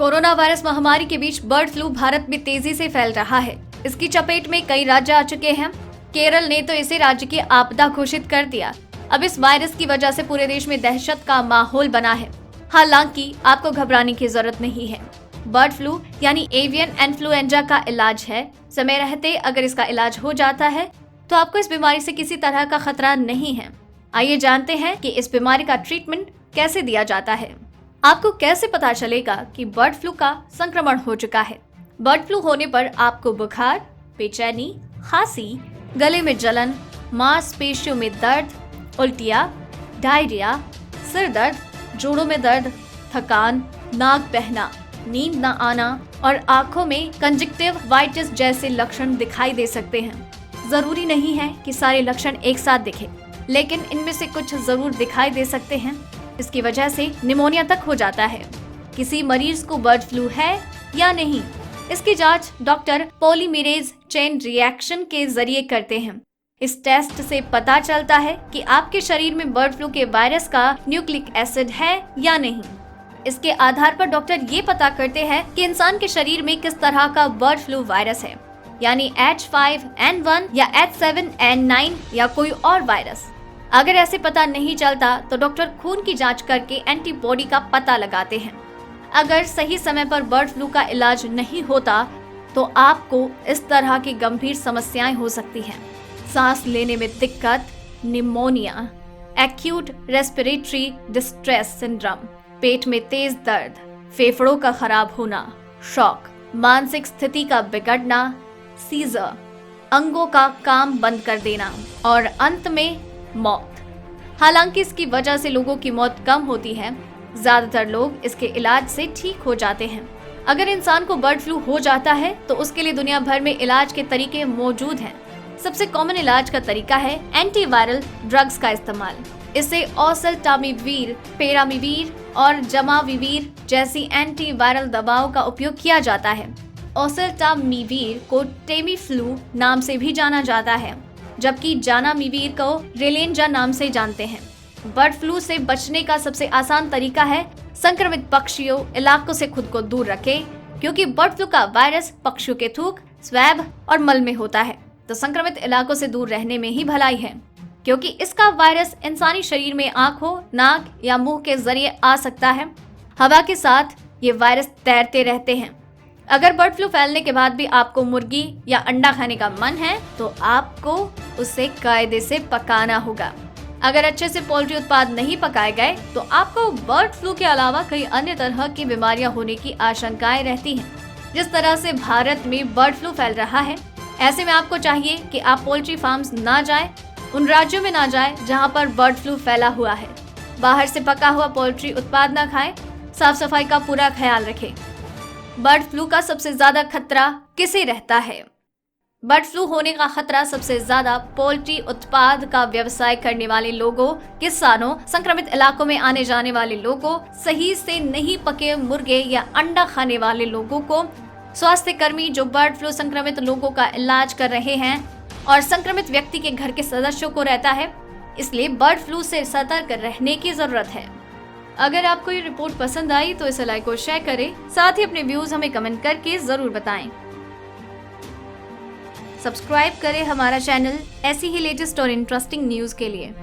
Corona virus महामारी के बीच bird flu Bharat में तेजी से फैल रहा है। इसकी चपेट में कई राज्य आ चुके हैं। केरल ने तो इसे राज्य की आपदा घोषित कर दिया। अब इस वायरस की वजह से पूरे देश में दहशत का माहौल बना है। हालांकि आपको घबराने की जरूरत नहीं है। बर्ड फ्लू यानी एवियन इन्फ्लुएंजा का इलाज है। समय रहते अगर इसका इलाज हो जाता है तो आपको इस बीमारी से किसी तरह का खतरा नहीं है। आइए जानते हैं कि इस बीमारी का ट्रीटमेंट कैसे दिया जाता है। आपको कैसे पता चलेगा कि बर्ड फ्लू का संक्रमण हो चुका है। बर्ड फ्लू होने पर आपको बुखार, बेचैनी, खांसी, गले में जलन, मांसपेशियों में दर्द, उल्टियाँ, डायरिया, सिर दर्द, जोड़ों में दर्द, थकान, नाक बहना, नींद न आना और आंखों में कंजक्टिवाइटिस जैसे लक्षण दिखाई दे सकते हैं। जरूरी नहीं है कि सारे लक्षण एक साथ दिखें, लेकिन इनमें से कुछ जरूर दिखाई दे सकते हैं। इसकी वजह से निमोनिया तक हो जाता है। किसी मरीज को बर्ड फ्लू है या नहीं, इसकी जांच डॉक्टर पॉलीमरेज चेन रिएक्शन के जरिए करते हैं। इस टेस्ट से पता चलता है कि आपके शरीर में बर्ड फ्लू के वायरस का न्यूक्लिक एसिड है या नहीं। इसके आधार पर डॉक्टर ये पता करते हैं कि इंसान के शरीर में किस तरह का बर्ड फ्लू वायरस है, यानी H5N1 या H7N9 या कोई और वायरस। अगर ऐसे पता नहीं चलता तो डॉक्टर खून की जांच करके एंटीबॉडी का पता लगाते हैं। अगर सही समय पर बर्ड फ्लू का इलाज नहीं होता तो आपको इस तरह की गंभीर समस्याएं हो सकती हैं। सांस लेने में दिक्कत, pneumonia, acute respiratory distress syndrome, पेट में तेज दर्द, फेफड़ों का खराब होना, शॉक, मानसिक स्थिति का बिगड़ना, सीजर, अंगों का काम बंद कर देना और अंत में मौत। हालांकि इसकी वजह से लोगों की मौत कम होती है। ज्यादातर लोग इसके इलाज से ठीक हो जाते हैं। अगर इंसान को बर्ड फ्लू हो जाता है तो उसके लिए दुनिया भर में इलाज के तरीके मौजूद हैं। सबसे कॉमन इलाज का तरीका है एंटीवायरल ड्रग्स का इस्तेमाल। इससे ओसेल्टामिविर, पेरामिविर और जमाविविर जैसी एंटीवायरल दवाओं का उपयोग किया जाता है। ओसेल्टामिविर को टेमीफ्लू नाम से भी जाना जाता है, जबकि जानामिविर को रेलेंजा नाम से जानते हैं। बर्ड फ्लू से बचने का सबसे आसान तरीका है संक्रमित पक्षियों इलाकों से खुद को दूर रखें, क्योंकि बर्ड फ्लू का वायरस पक्षियों के थूक, स्वैब और मल में होता है। तो संक्रमित इलाकों से दूर रहने में ही भलाई है, क्योंकि इसका वायरस इंसानी शरीर में आंखों, नाक या मुंह के जरिए आ सकता है। हवा के साथ ये वायरस तैरते रहते हैं। अगर बर्ड फ्लू फैलने के बाद भी आपको मुर्गी या अंडा खाने का मन है तो आपको उसे कायदे से पकाना होगा। अगर अच्छे से पोल्ट्री उत्पाद नहीं पकाए गए तो आपको बर्ड फ्लू के अलावा कई अन्य तरह की बीमारियां होने की आशंकाएं रहती हैं। जिस तरह से भारत में बर्ड फ्लू फैल रहा है, ऐसे में आपको चाहिए कि आप पोल्ट्री फार्म्स ना जाएं, उन राज्यों में ना जाएं जहां पर बर्ड फ्लू फैला हुआ है। बाहर से पका हुआ पोल्ट्री उत्पाद ना खाएं, साफ सफाई का पूरा ख्याल रखें। बर्ड फ्लू का सबसे ज्यादा खतरा किसे रहता है? बर्ड फ्लू होने का खतरा सबसे ज्यादा पोल्ट्री उत्पाद का व्यवसाय करने वाले लोगों, किसानों, संक्रमित इलाकों में आने जाने वाले लोगों, सही से नहीं पके मुर्गे या अंडा खाने वाले लोगों को, स्वास्थ्य कर्मी जो बर्ड फ्लू संक्रमित लोगों का इलाज कर रहे हैं और संक्रमित व्यक्ति के घर के सदस्यों को रहता है। इसलिए बर्ड फ्लू से सतर्क रहने की जरूरत है। अगर आपको ये रिपोर्ट पसंद आई तो इसे लाइक और शेयर करें। साथ ही अपने व्यूज हमें कमेंट करके जरूर बताएं। सब्सक्राइब करें हमारा चैनल ऐसी ही लेटेस्ट और इंटरेस्टिंग न्यूज के लिए।